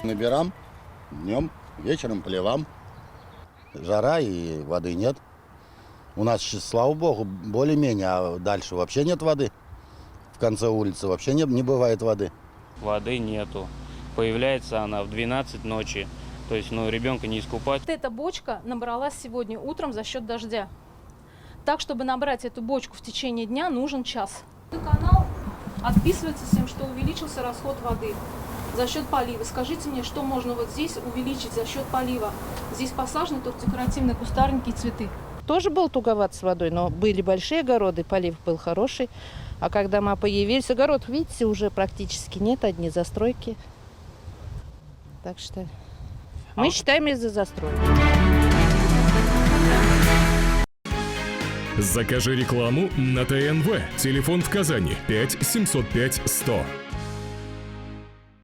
Набираем днем, вечером поливам. Жара и воды нет. У нас сейчас, слава богу, более-менее, а дальше вообще нет воды. В конце улицы вообще не бывает воды. Воды нету. Появляется она в 12 ночи. То есть, ребенка не искупать. Вот эта бочка набралась сегодня утром за счет дождя. Так, чтобы набрать эту бочку в течение дня, нужен час. Канал отписывается всем, что увеличился расход воды за счет полива. Скажите мне, что можно вот здесь увеличить за счет полива? Здесь посажены только декоративные кустарники и цветы. Тоже был туговат с водой, но были большие огороды, полив был хороший. А когда мы появились, огород, видите, уже практически нет, одни застройки. Так что мы считаем из-за застройки. Закажи рекламу на ТНВ. Телефон в Казани 5 705 100.